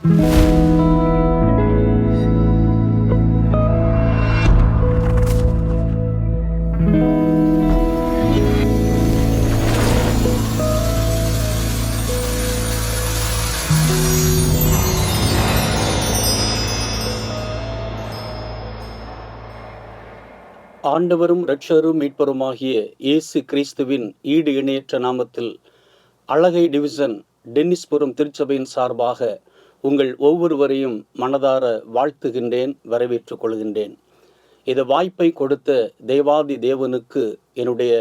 ஆண்டவரும் இரட்சகரும் மீட்பருமாகிய இயேசு கிறிஸ்துவின் ஈடு இணையற்ற நாமத்தில் அழகை டிவிசன் டென்னிஸ்புரம் திருச்சபையின் சார்பாக உங்கள் ஒவ்வொருவரையும் மனதார வாழ்த்துகின்றேன், வரவேற்றுக் கொள்கின்றேன். இந்த வாய்ப்பை கொடுத்த தேவாதி தேவனுக்கு என்னுடைய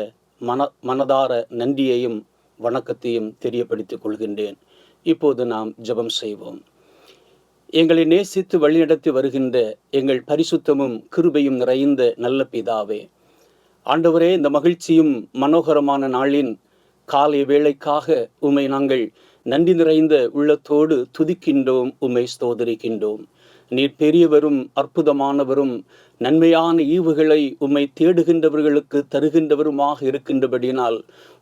மனதார நன்றியையும் வணக்கத்தையும் தெரியப்படுத்திக் கொள்கின்றேன். இப்போது நாம் ஜெபம் செய்வோம். எங்களை நேசித்து வழிநடத்தி வருகின்ற எங்கள் பரிசுத்தமும் கிருபையும் நிறைந்த நல்ல பிதாவே, ஆண்டவரே, இந்த மகிழ்ச்சியும் மனோகரமான நாளின் காலை வேளைக்காக உம்மை நாங்கள் நன்றி நிறைந்த உள்ளத்தோடு துதிக்கின்றோம், உம்மை ஸ்தோதரிக்கின்றோம். நீர் பெரியவரும் அற்புதமானவரும் நன்மையான ஈவுகளை உம்மை தேடுகின்றவர்களுக்கு தருகின்றவருமாக இருக்கின்றபடியினால்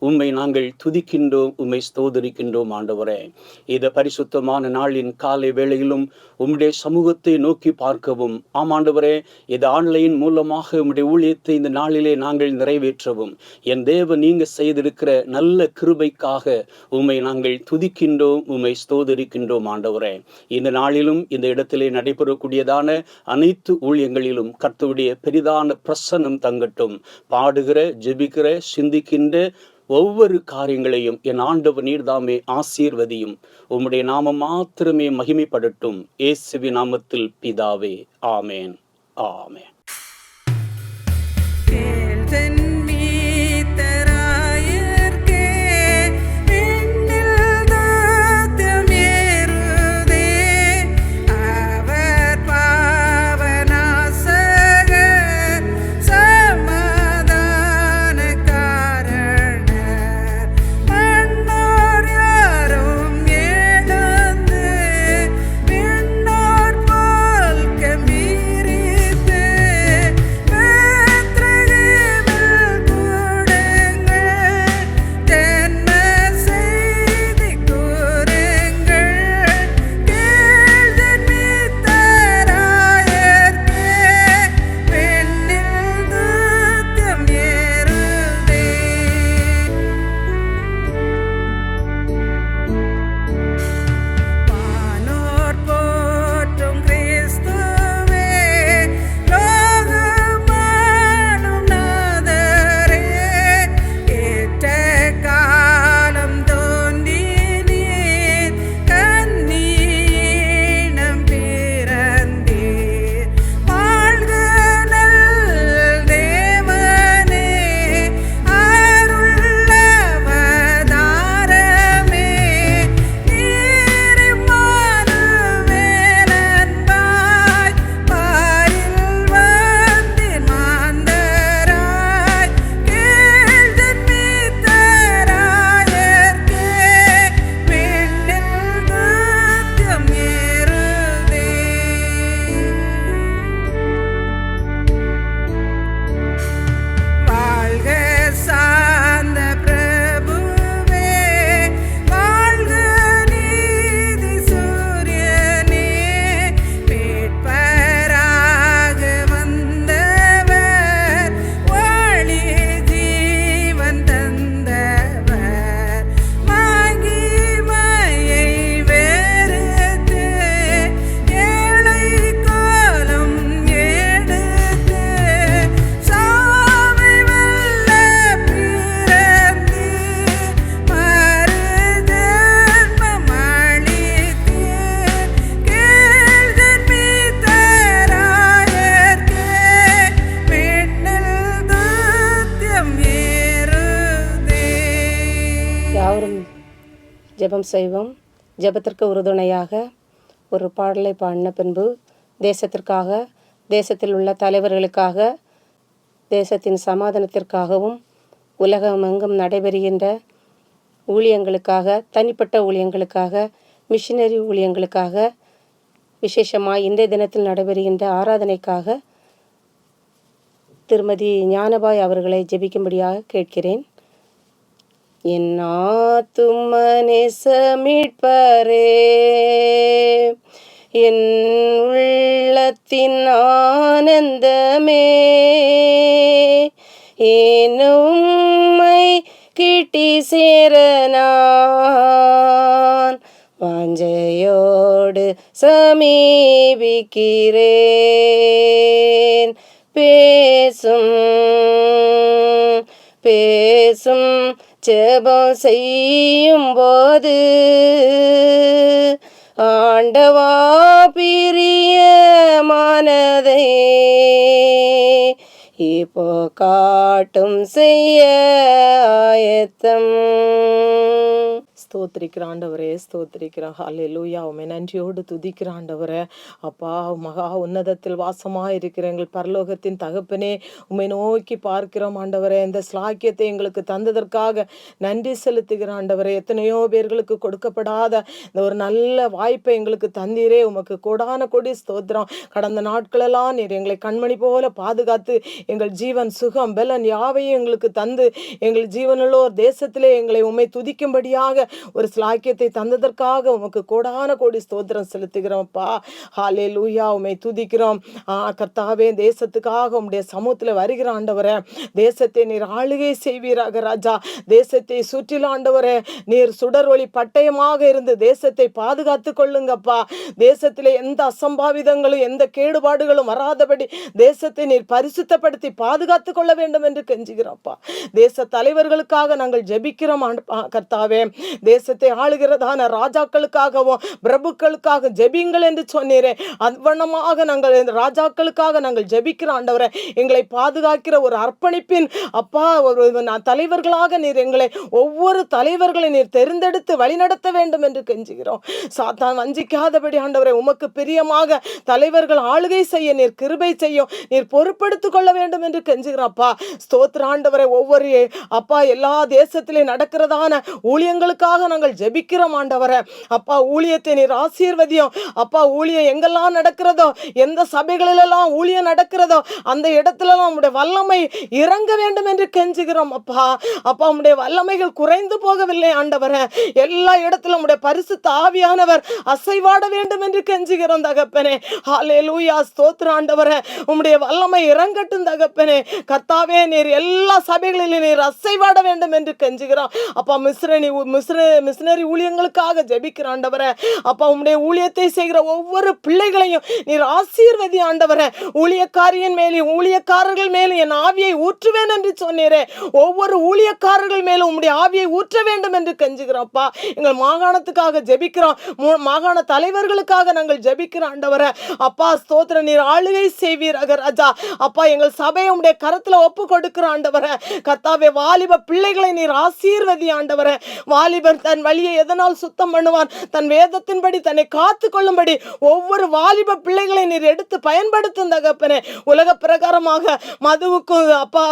உம்மை நாங்கள் துதிக்கின்றோம், உம்மை ஸ்தோதரிக்கின்றோம். ஆண்டவரே, இந்த பரிசுத்தமான நாளின் காலை வேளையிலும் உம்முடைய சமூகத்தை நோக்கி பார்க்கவும், ஆமாண்டவரே, இது ஆன்லைன் மூலமாக உம்முடைய ஊழியத்தை இந்த நாளிலே நாங்கள் நிறைவேற்றவும் என் தேவன் நீங்க செய்திருக்கிற நல்ல கிருபைக்காக உம்மை நாங்கள் துதிக்கின்றோம், உம்மை ஸ்தோதரிக்கின்றோம். ஆண்டவரே, இந்த நாளிலும் இந்த இடத்திலே நடைபெறக்கூடியதான அனைத்து ஊழியங்களிலும் கர்த்தருடைய பெரிதான பிரசன்னம் தங்கட்டும். பாடுகிற, ஜெபிக்கிற, சிந்திக்கின்ற ஒவ்வொரு காரியங்களையும் என் ஆண்டவர் நீர்தாமே ஆசீர்வதியும். உம்முடைய நாமம் மாத்திரமே மகிமைப்படட்டும். இயேசுவின் நாமத்தில் பிதாவே, ஆமேன், ஆமேன். ஜெபம் செய்வோம். ஜெபத்திற்கு உறுதுணையாக ஒரு பாடலை பாடின பின்பு தேசத்திற்காக, தேசத்தில் உள்ள தலைவர்களுக்காக, தேசத்தின் சமாதானத்திற்காகவும் உலகமெங்கும் நடைபெறுகின்ற ஊழியங்களுக்காக, தனிப்பட்ட ஊழியங்களுக்காக, மிஷினரி ஊழியங்களுக்காக, விசேஷமாக இன்றைய தினத்தில் நடைபெறுகின்ற ஆராதனைக்காக திருமதி ஞானபாய் அவர்களை ஜெபிக்கும்படியாக கேட்கிறேன். என் ஆத்தும நேச மீட்பரே, என் உள்ளத்தின் ஆனந்தமே, என் உம்மை கிட்டி சேர நான் வாஞ்சையோடு சமீபிக்கிறேன். பேசும் பேசும் ஜெபம் செய்யும் போது ஆண்டவா பிரியமானதை இப்போ காட்டும் செய்ய ஆயத்தம். ஸ்தோத்திரிக்கிற ஆண்டவரே, ஸ்தோத்திரிக்கிறோம். ஹல்லேலூயா. உம்மை நன்றியோடு துதிக்கிற ஆண்டவரே. அப்பா, மகா உன்னதத்தில் வாசமாக இருக்கிற எங்கள் பரலோகத்தின் தகப்பனே, உம்மை நோக்கி பார்க்கிறோம் ஆண்டவரே. இந்த ஸ்லாக்கியத்தை எங்களுக்கு தந்ததற்காக நன்றி செலுத்துகிற ஆண்டவரே. எத்தனையோ பேர்களுக்கு கொடுக்கப்படாத இந்த ஒரு நல்ல வாய்ப்பை எங்களுக்கு தந்தீரே, உமக்கு கோடான கொடி ஸ்தோத்திரம். கடந்த நாட்களெல்லாம் நீர் எங்களை கண்மணி போல பாதுகாத்து எங்கள் ஜீவன், சுகம், பலன் யாவையும் எங்களுக்கு தந்து எங்கள் ஜீவனுள்ளோர் தேசத்திலே எங்களை உம்மை துதிக்கும்படியாக ஒரு ஸ்லாக்கியத்தை தந்ததற்காக உமக்கு கோடான கோடி ஸ்தோத்திரம் செலுத்துகிறோம்ப்பா. ஹல்லேலூயா. உம்மை துதிக்கிறோம் கர்த்தாவே. தேசத்துக்காக உம்முடைய சமூகத்தில் வருகிற ஆண்டவரே, தேசத்தை நீர் ஆளுகை செய்வீராக ராஜா. தேசத்தை சுற்றில ஆண்டவரே நீர் சுடர் ஒளி பட்டயமாக இருந்து தேசத்தை பாதுகாத்து கொள்ளுங்கப்பா. தேசத்திலே எந்த அசம்பாவிதங்களும் எந்த கேடுபாடுகளும் வராதபடி தேசத்தை நீர் பரிசுத்தப்படுத்தி பாதுகாத்து கொள்ள வேண்டும் என்று கெஞ்சுகிறோம்ப்பா. தேச தலைவர்களுக்காக நாங்கள் ஜெபிக்கிறோம் கர்த்தாவே. தேசத்தை ஆளுகிறதான ராஜாக்களுக்காகவும் பிரபுக்களுக்காக ஜெபிங்கள் என்று சொன்னீரே, அவ்வண்ணமாக நாங்கள் இந்த ராஜாக்களுக்காக நாங்கள் ஜெபிக்கிற ஆண்டவரே. எங்களை பாதுகாக்கிற ஒரு அர்ப்பணிப்பின் அப்பா ஒரு தலைவர்களாக நீர் எங்களை ஒவ்வொரு தலைவர்களை நீர் தெரிந்தெடுத்து வழிநடத்த வேண்டும் என்று கெஞ்சுகிறோம். சாத்தான் வஞ்சிக்காதபடி ஆண்டவரே, உமக்கு பிரியமாக தலைவர்கள் ஆளுகை செய்ய நீர் கிருபை செய்யும், நீர் பொறுப்படுத்திக் கொள்ள வேண்டும் என்று கெஞ்சுகிறோம் அப்பா. ஸ்தோத்திர ஆண்டவரே. ஒவ்வொரு அப்பா எல்லா தேசத்திலே நடக்கிறதான ஊழியங்களுக்காக நாங்கள் ஜெபிக்கிறோம் ஆண்டவரே. அப்பா, ஊழியத்தை நீர் ஆசீர்வதியும் அப்பா. ஊழியம் எங்கெல்லாம் நடக்கிறதோ, எந்த சபைகளிலெல்லாம் ஊழியம் நடக்கிறதோ அந்த இடத்துலலாம் உம்முடைய வல்லமை இறங்க வேண்டும் என்று கெஞ்சுகிறோம் அப்பா. அப்பா, உம்முடைய வல்லமைகள் குறைந்து போகவில்லை ஆண்டவரே. எல்லா இடத்திலும் உம்முடைய பரிசுத்த ஆவியானவர் அசைவாட வேண்டும் என்று கெஞ்சுகிறோம் தகப்பனே. ஹல்லேலூயா. ஸ்தோத்திர ஆண்டவரே. உம்முடைய வல்லமை இறங்கட்டும் தகப்பனே. கர்த்தாவே, நீர் எல்லா சபைகளிலும் நீர் அசைவாட வேண்டும் என்று கெஞ்சுகிறோம் அப்பா. மிஷனரி ஊழியங்களுக்காக ஜெபிக்கிற ஆண்டவரே. அப்பா, உம்முடைய ஊழியத்தை செய்கிற ஒவ்வொரு பிள்ளைகளையும் நீர் ஆசீர்வதி ஆண்டவரே. ஊழியக்காரியின் மேலும் ஊழியக்காரர்கள் மேலும் என் ஆவியை ஊற்றுவேன் என்று சொன்னீரே. ஒவ்வொரு ஊழியக்காரர்கள் மேலும் உம்முடைய ஆவியை ஊற்ற வேண்டும் என்று கெஞ்சுகிறோம்ப்பா. எங்கள் மாகாணத்துக்காக ஜெபிக்கிறோம். மாகாண தலைவர்களுக்காக நாங்கள் ஜெபிக்கிற ஆண்டவரே. அப்பா, ஸ்தோத்திர. நீர் ஆளுகை செய்வீராக ராஜா. அப்பா, எங்கள் சபையை உம்முடைய கரத்துல ஒப்பு கொடுக்கிற ஆண்டவரே. கர்த்தாவே, வாலிப பிள்ளைகளை நீர் ஆசீர்வதி ஆண்டவரே. வாலிபர் தன் வழியை எதனால் சுத்தம் பண்ணுவான்? தன் வேதத்தின்படி தன்னை காத்து கொள்ளும்படி ஒவ்வொரு வாலிப பிள்ளைகளை நீர் எடுத்து பயன்படுத்தும் தகப்பனே. உலக பிரகாரமாக மதுவுக்கும் அப்பா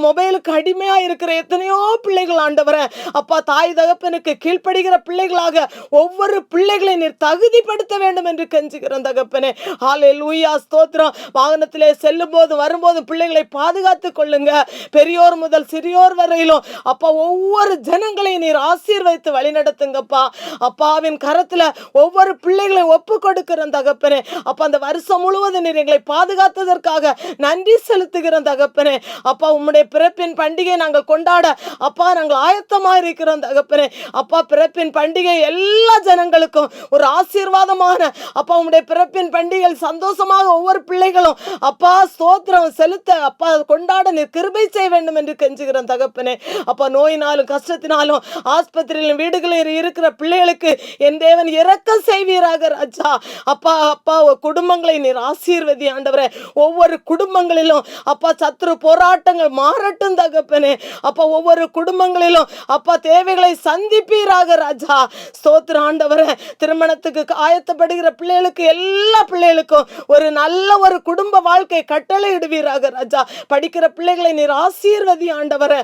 மொபைலுக்கு அடிமையா இருக்கிற எத்தனையோ பிள்ளைகள் ஆண்டவரே. அப்பா, தாய் தகப்பனுக்கு கீழ்ப்படுகிற பிள்ளைகளாக ஒவ்வொரு பிள்ளைகளை நீர் தகுதிப்படுத்த வேண்டும் என்று கெஞ்சுகிறோம் தகப்பனே. ஹல்லேலூயா. ஸ்தோத்திரம். வாகனத்திலே செல்லும் போது வரும்போது பிள்ளைகளை பாதுகாத்து கொள்ளுங்க. பெரியோர் முதல் சிறியோர் வரையிலும் அப்பா ஒவ்வொரு ஜனங்களை நீர் ஆசீர்வதித்து வழிநடத்துங்கப்பா. அப்பாவின் கரத்துல ஒவ்வொரு பிள்ளைகளையும் ஒப்பு கொடுக்கிறோம் தகப்பனே. அப்பா, அந்த வருஷம் முழுவதும் நீர் எங்களை பாதுகாத்ததற்காக நன்றி செலுத்துகிறோம் தகப்பனே. அப்பா, உம்முடைய பிறப்பின் பண்டிகை நாங்கள் கொண்டாட அப்பா நாங்கள் ஆயத்தமா இருக்கிறோம் தகப்பனே. அப்பா, பிறப்பின் பண்டிகை எல்லா ஜனங்களுக்கும் ஒரு ஆசீர்வாதமான அப்பா உம்முடைய பிறப்பின் பண்டிகை சந்தோஷமாக ஒவ்வொரு பிள்ளைகளும் அப்பா ஸ்தோத்திரம் செலுத்த அப்பா கொண்டாட நீர் கிருபை செய்ய வேண்டும் என்று கெஞ்சுகிறோம் தகப்பனே. அப்பா, நோயினாலும் கஷ்டத்தினாலும் ஆஸ்பத்திரியிலும் வீடுகளில் இருக்கிற பிள்ளைகளுக்கு என் தேவன் இரக்கம் செய்வீராக ராஜா. அப்பா அப்பா குடும்பங்களை நீர் ஆசீர்வதி ஆண்டவரே. ஒவ்வொரு குடும்பங்களிலும் அப்பா சத்ரு போராட்டங்கள் மாறட்டும் தகப்பனே. அப்பா, ஒவ்வொரு குடும்பங்களிலும் அப்பா தேவைகளை சந்திப்பீராக ராஜா. ஸ்தோத்திர ஆண்டவரே. திருமணத்துக்கு ஆயத்தப்படுகிற பிள்ளைகளுக்கு எல்லா பிள்ளைகளுக்கும் ஒரு நல்ல ஒரு குடும்ப வாழ்க்கை கட்டளை இடுவீராக செய்வீராக ராஜா. படிக்கிற பிள்ளைகளை நீர் ஆசீர்வதி ஆண்டவரே.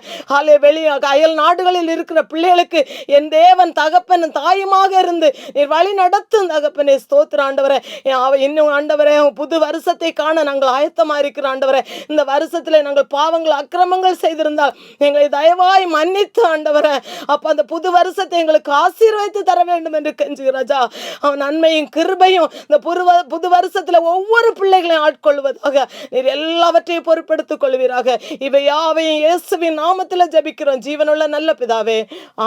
அயல் நாடுகளில் இருக்கிற பிள்ளைகளுக்கு என் தேவன் தகப்பன் தாயுமாக இருந்து நீர் வழி நடத்தும் தகப்பனே. ஸ்தோத்திர ஆண்டவரே. இன்னும் ஆண்டவரே புது வருஷத்தை காண நாங்கள் ஆயத்தமா இருக்கிற ஆண்டவரே. இந்த வருஷத்துல நாங்கள் பாவங்கள் அக்கிரமங்கள் செய்திருந்தால் எங்களை தயவாய் மன்னித்து ஆண்டவரே அப்ப அந்த புது வருஷத்தை எங்களுக்கு ஆசீர்வதித்து தர வேண்டும் என்று கெஞ்சுகிறேன் ராஜா. அவன் நன்மையும் கிருபையும் இந்த புது வருஷத்துல ஒவ்வொரு பிள்ளைகளையும் ஆட்கொள்வதாக நீர் எல்லாவற்றையும் பொறுப்பெடுத்துக் கொள்வீராக. இவை யாவையும் இயேசுவின் நாமத்தில் ஜெபிக்கிறோம் ஜீவனுள்ள நல்ல பிதாவே,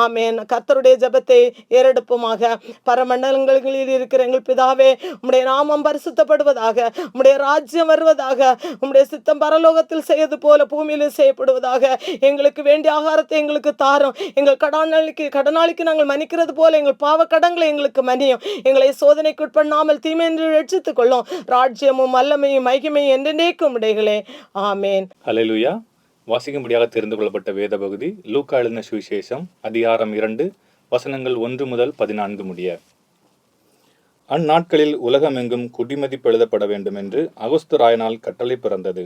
ஆமென். கர்த்தருடைய ஜெபத்தை ஏறெடுப்புமாக. பரமண்டலங்களில் இருக்கிற எங்கள் பிதாவே, உம்முடைய நாமம் பரிசுத்தப்படுவதாக, உம்முடைய ராஜ்யம் வருவதாக, உம்முடைய சித்தம் பரலோகத்தில் செய்வது போல பூமியிலும் செய்யப்படுவதாக. எங்களுக்கு வேண்டிய ஆகாரத்தை எங்களுக்கு தாரும். எங்கள் கடனாளிக்கு நாங்கள் மன்னிக்கிறது போல எங்கள் பாவ கடன்களை எங்களுக்கு மன்னியும். எங்களை சோதனைக்கு உட்பண்ணாமல் தீமையின்றி ரட்சித்துக் கொள்ளும். ராஜ்யமும் வல்லமையும் மகிமையும் என்றென்றைக்கும் உடையகளே, ஆமென். ஹல்லேலூயா. வாசிக்கும்படியாக தெரிந்து கொள்ளப்பட்ட வேத பகுதி லூக்கா எழுதின சுவிசேஷம் அதிகாரம் 2 வசனங்கள் 1 முதல் 14 முடிய. அந்நாட்களில் உலகமெங்கும் குடிமதிப்பு எழுதப்பட வேண்டும் என்று அகுஸ்து ராயனால் கட்டளை பிறந்தது.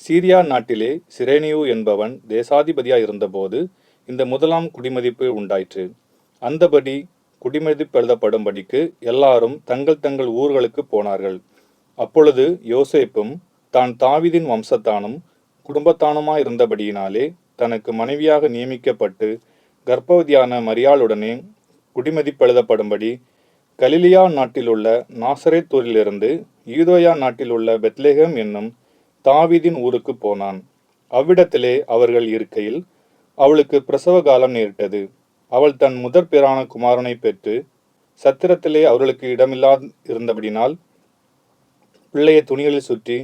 சீரியா நாட்டிலே சிரேனியு என்பவன் தேசாதிபதியாய் இருந்தபோது இந்த முதலாம் குடிமதிப்பு உண்டாயிற்று. அந்தபடி குடிமதிப்பு எழுதப்படும்படிக்கு எல்லாரும் தங்கள் தங்கள் ஊர்களுக்கு போனார்கள். அப்பொழுது யோசேப்பும் தான் தாவீதின் வம்சத்தானும் குடும்பத்தானுமாயிருந்தபடியினாலே தனக்கு மனைவியாக நியமிக்கப்பட்டு கர்ப்பவதியான மரியாளுடனே குடிமதிப்பெழுதப்படும்படி கலிலியா நாட்டிலுள்ள நாசரேத் ஊரிலிருந்து யூதேயா நாட்டிலுள்ள பெத்லெகேம் என்னும் தாவீதின் ஊருக்கு போனான். அவ்விடத்திலே அவர்கள் இருக்கையில் அவளுக்கு பிரசவ காலம் நேரிட்டது. அவள் தன் முதற் பேரான குமாரனை பெற்று சத்திரத்திலே அவர்களுக்கு இடமில்லா இருந்தபடினால் பிள்ளையை துணிகளில் சுற்றி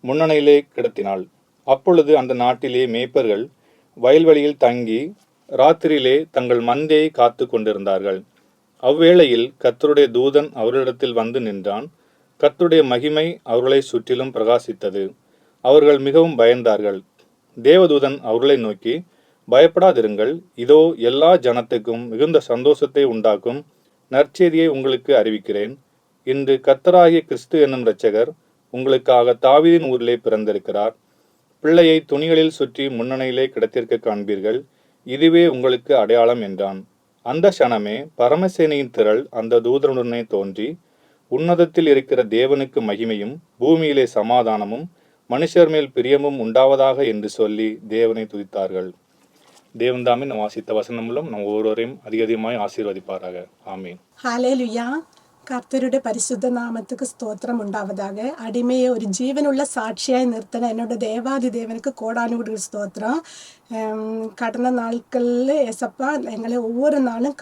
முன்னணையிலே கிடத்தினாள். அப்பொழுது அந்த நாட்டிலே மேய்ப்பர்கள் வயல்வெளியில் தங்கி ராத்திரியிலே தங்கள் மந்தையை காத்து கொண்டிருந்தார்கள். அவ்வேளையில் கர்த்தருடைய தூதன் அவர்களிடத்தில் வந்து நின்றான். கர்த்தருடைய மகிமை அவர்களை சுற்றிலும் பிரகாசித்தது. அவர்கள் மிகவும் பயந்தார்கள். தேவதூதன் அவர்களை நோக்கி, பயப்படாதிருங்கள், இதோ எல்லா ஜனத்துக்கும் மிகுந்த சந்தோஷத்தை உண்டாக்கும் நற்செய்தியை உங்களுக்கு அறிவிக்கிறேன். இன்று கர்த்தராகிய கிறிஸ்து என்னும் இரட்சகர் உங்களுக்காக தாவீதின் ஊரிலே பிறந்திருக்கிறார். பிள்ளையை துணிகளில் சுற்றி முன்னணையிலே கிடத்திருக்க காண்பீர்கள். இதுவே உங்களுக்கு அடையாளம் என்றான். அந்த க்ஷணமே பரமசேனையின் திரள் அந்த தூதனுடனே தோன்றி, உன்னதத்தில் இருக்கிற தேவனுக்கு மகிமையும் பூமியிலே சமாதானமும் மனுஷர் மேல் பிரியமும் உண்டாவதாக என்று சொல்லி தேவனை துதித்தார்கள். தேவன்தாமே நம் வாசித்த வசனம் மூலம் நம் ஒவ்வொருவரையும் அதிகமாய் ஆசீர்வதிப்பாராக. ஆமீன். ஹல்லேலூயா. கர்த்தருடைய பரிசுத்த நாமத்துக்கு ஸ்தோத்திரம் உண்டாவதாக. அடிமையை ஒரு ஜீவனுள்ள சாட்சியாய் நிறுத்தின என்னோட தேவாதி தேவனுக்கு கோடானு ஸ்தோத்திரம். கடந்த நாட்களில் ஏசப்பா எங்களை ஒவ்வொரு நாளும்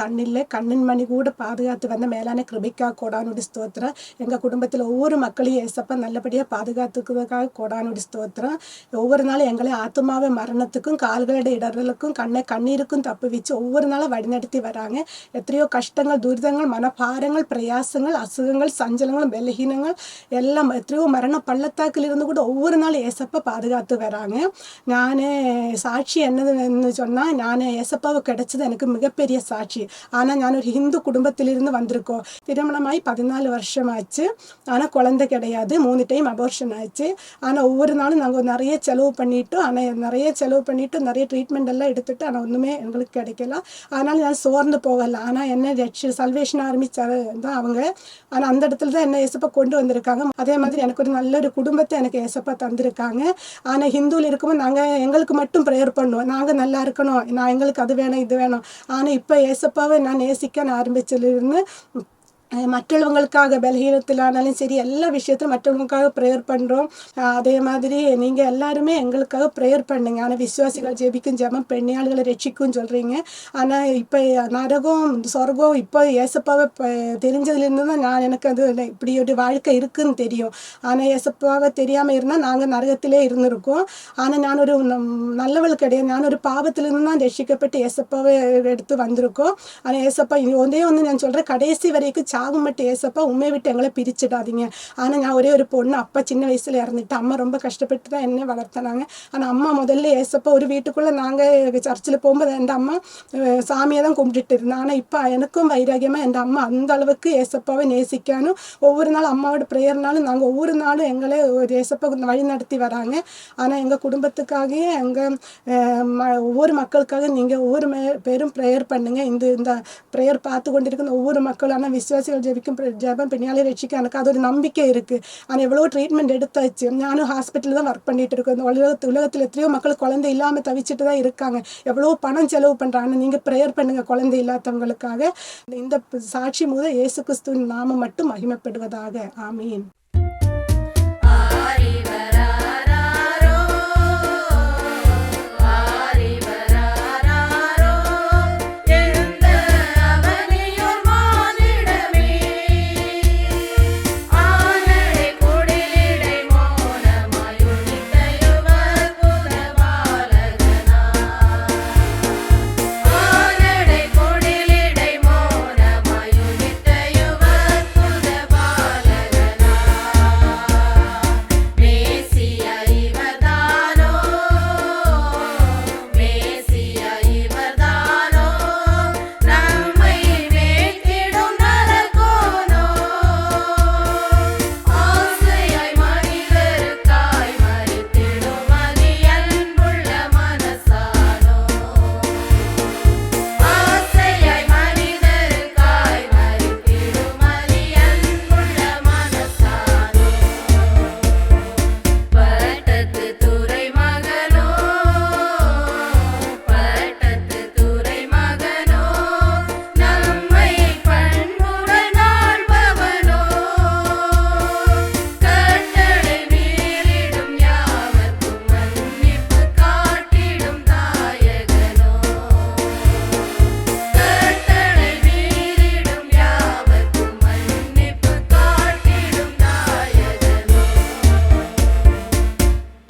கண்ணின் மணி கூட பாதுகாத்து வந்த மேலான கிருபைக்கா கோடானுடி ஸ்தோத்திரம். எங்கள் குடும்பத்தில் ஒவ்வொரு மக்களையும் ஏசப்பா நல்லபடியாக பாதுகாத்துக்கிறதுக்காக கோடானுடி ஸ்தோத்திரம். ஒவ்வொரு நாளும் எங்களை ஆத்துமாவை மரணத்துக்கும் கால்களோட இடர்களுக்கும் கண்ணீருக்கும் தப்பு வச்சு ஒவ்வொரு நாளும் வழிநடத்தி வராங்க. எத்தனையோ கஷ்டங்கள், துரிதங்கள், மனபாரங்கள், பிரயாசங்கள், அசுகங்கள், சஞ்சலங்கள், பலகீனங்கள் எல்லாம் எத்தனையோ மரண பள்ளத்தாக்கில் இருந்து கூட ஒவ்வொரு நாளும் ஏசப்பா பாதுகாத்து வராங்க. நான் சாட்சி என்னதுன்னு சொன்னால், நான் ஏசப்பாவை கிடைச்சது எனக்கு மிகப்பெரிய சாட்சி. ஆனால் நான் ஒரு ஹிந்து குடும்பத்திலிருந்து வந்திருக்கோம். திருமணமாகி 14 வருஷம் ஆச்சு. ஆனால் குழந்தை கிடையாது. 3 டைம் அபோர்ஷன் ஆச்சு. ஆனால் ஒவ்வொரு நாளும் நாங்கள் நிறைய செலவு பண்ணிவிட்டு நிறைய ட்ரீட்மெண்ட் எல்லாம் எடுத்துகிட்டு ஆனால் ஒன்றுமே எங்களுக்கு கிடைக்கல. அதனால் நான் சோர்ந்து போகலை. ஆனால் என்ன சல்வேஷன் ஆரம்பித்தாரு தான் அவங்க. ஆனால் அந்த இடத்துல தான் என்ன ஏசப்பா கொண்டு வந்திருக்காங்க. அதே மாதிரி எனக்கு ஒரு நல்ல ஒரு குடும்பத்தை எனக்கு ஏசப்பா தந்திருக்காங்க. ஆனால் ஹிந்துவில் இருக்கும்போது நாங்கள் எங்களுக்கு மட்டும் ப்ரேயர் பண்ணுவோம், நாங்கள் நல்லா இருக்கணும், எங்களுக்கு அது வேணும் இது வேணும். ஆனால் இப்போ ஏசப்பாவை நான் நேசிக்க ஆரம்பிச்சதுலேருந்து மற்றவங்களுக்காக பலகீனத்திலானாலும் சரி எல்லா விஷயத்திலும் மற்றவங்களுக்காக ப்ரேயர் பண்ணுறோம். அதே மாதிரி நீங்கள் எல்லாருமே எங்களுக்காக ப்ரேயர் பண்ணுங்க. ஆனால் விசுவாசிகள் ஜெபிக்கும் ஜெபம் பெண்ணியாள்களை ரட்சிக்கும் சொல்கிறீங்க. ஆனால் இப்போ நரகம் சொர்க்கம் இப்போ ஏசப்பாவை தெரிஞ்சதுலேருந்து தான் எனக்கு அது இப்படி ஒரு வாழ்க்கை இருக்குதுன்னு தெரியும். ஆனால் ஏசப்பாவை தெரியாமல் இருந்தால் நாங்கள் நரகத்திலே இருந்திருக்கோம். ஆனால் நான் ஒரு நல்லவள் கிடையாது. நான் ஒரு பாவத்திலிருந்து தான் ரட்சிக்கப்பட்டு ஏசப்பாவை எடுத்து வந்திருக்கோம். ஆனால் ஏசப்பா ஒன்றே நான் சொல்கிறேன், கடைசி வரைக்கும் சாகும் மட்டும் ஏசப்பா உண்மை விட்டு எங்களை பிரிச்சிடாதீங்க. ஆனால் நான் ஒரே ஒரு பொண்ணு, அப்பா சின்ன வயசில் இறந்துட்டு, அம்மா ரொம்ப கஷ்டப்பட்டு தான் என்ன வளர்த்தினாங்க. ஆனால் அம்மா முதல்ல ஏசப்பா ஒரு வீட்டுக்குள்ளே நாங்கள் சர்ச்சில் போகும்போது என் அம்மா சாமியை தான் கும்பிட்டுட்டு இருந்தேன். ஆனால் இப்போ எனக்கும் வைராகியமாக என் அம்மா அந்த அளவுக்கு ஏசப்பாவை நேசிக்கானும் ஒவ்வொரு நாளும் அம்மாவோட ப்ரேயர்னாலும் நாங்கள் ஒவ்வொரு நாளும் எங்களே ஒரு ஏசப்பா வழி நடத்தி வராங்க. ஆனால் எங்கள் குடும்பத்துக்காகவே எங்கள் ஒவ்வொரு மக்களுக்காக நீங்கள் ஒவ்வொரு பேரும் ப்ரேயர் பண்ணுங்கள். இந்த ப்ரேயர் பார்த்து கொண்டிருக்கிற ஒவ்வொரு மக்களும், ஆனால் விசுவாசிகள் ஜெபிக்கும் ஜெபம் பின்னாலே ரட்சிக்க எனக்கு அது ஒரு நம்பிக்கை இருக்குது. ஆனால் எவ்வளோ ட்ரீட்மெண்ட் எடுத்தாச்சு. நானும் ஹாஸ்பிட்டலில் தான் ஒர்க் பண்ணிட்டு இருக்கேன். இந்த உலகத்தில் எத்தனையோ மக்கள் குழந்தை இல்லாமல் தவிச்சிட்டு தான் இருக்காங்க. எவ்வளோ பணம் செலவு பண்ணுறாங்க. ஆனால் நீங்கள் ப்ரேயர் பண்ணுங்கள் குழந்தை இல்லாதவங்களுக்காக. இந்த சாட்சி முதல் இயேசு கிறிஸ்துவின் நாமம் மட்டும் மகிமைப்படுவதாக. ஆமீன்.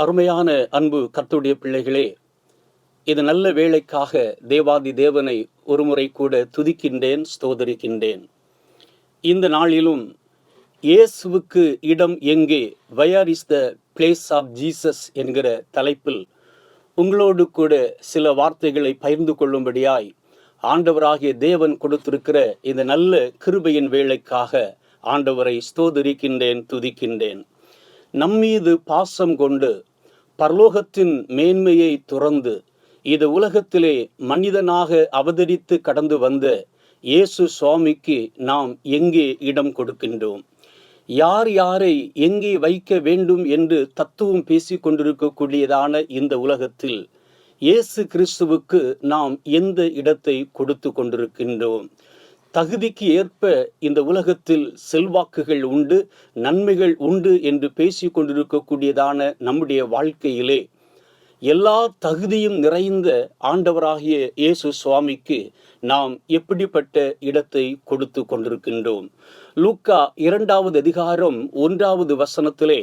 அருமையான அன்பு கர்த்தருடைய பிள்ளைகளே, இது நல்ல வேளைக்காக தேவாதி தேவனை ஒருமுறை கூட துதிக்கின்றேன், ஸ்தோதரிக்கின்றேன். இந்த நாளிலும் இயேசுவுக்கு இடம் எங்கே, where is the place of Jesus என்கிற தலைப்பில் உங்களோடு கூட சில வார்த்தைகளை பகிர்ந்து கொள்ளும்படியாய் ஆண்டவராகிய தேவன் கொடுத்திருக்கிற இந்த நல்ல கிருபையின் வேளைக்காக ஆண்டவரை ஸ்தோதரிக்கின்றேன், துதிக்கின்றேன். நம்மீது பாசம் கொண்டு பரலோகத்தின் மேன்மையை துறந்து இது உலகத்திலே மனிதனாக அவதரித்து கடந்து வந்த இயேசு சுவாமிக்கு நாம் எங்கே இடம் கொடுக்கின்றோம்? யார் யாரை எங்கே வைக்க வேண்டும் என்று தத்துவம் பேசிக் கொண்டிருக்கக்கூடியதான இந்த உலகத்தில் இயேசு கிறிஸ்துவுக்கு நாம் எந்த இடத்தை கொடுத்து கொண்டிருக்கின்றோம்? தகுதிக்கு ஏற்ப இந்த உலகத்தில் செல்வாக்குகள் உண்டு, நன்மைகள் உண்டு என்று பேசிக் கொண்டிருக்கக்கூடியதான நம்முடைய வாழ்க்கையிலே எல்லா தகுதியும் நிறைந்த ஆண்டவராகிய இயேசு சுவாமிக்கு நாம் எப்படிப்பட்ட இடத்தை கொடுத்து கொண்டிருக்கின்றோம்? லூக்கா 2வது அதிகாரம் 1வது வசனத்திலே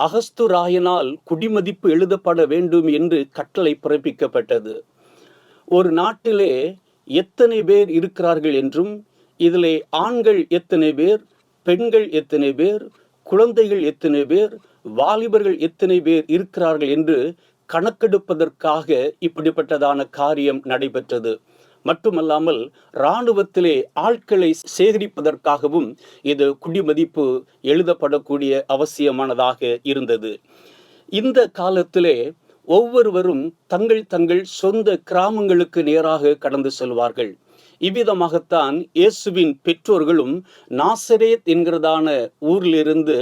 அகஸ்துராயனால் குடிமதிப்பு எழுதப்பட வேண்டும் என்று கட்டளை பிறப்பிக்கப்பட்டது. ஒரு நாட்டிலே எத்தனை பேர் இருக்கிறார்கள் என்றும், இதிலே ஆண்கள் எத்தனை பேர், பெண்கள் எத்தனை பேர், குழந்தைகள் எத்தனை பேர், வாலிபர்கள் எத்தனை பேர் இருக்கிறார்கள் என்று கணக்கெடுப்பதற்காக இப்படிப்பட்டதான காரியம் நடைபெற்றது. மட்டுமல்லாமல் இராணுவத்திலே ஆட்களை சேகரிப்பதற்காகவும் இது குடிமதிப்பு எழுதப்படக்கூடிய அவசியமானதாக இருந்தது. இந்த காலத்திலே ஒவ்வொருவரும் தங்கள் தங்கள் சொந்த கிராமங்களுக்கு நேராக கடந்து செல்வார்கள். இவ்விதமாகத்தான் இயேசுவின் பெற்றோர்களும் நாசரேத் என்கிறதான ஊரிலிருந்து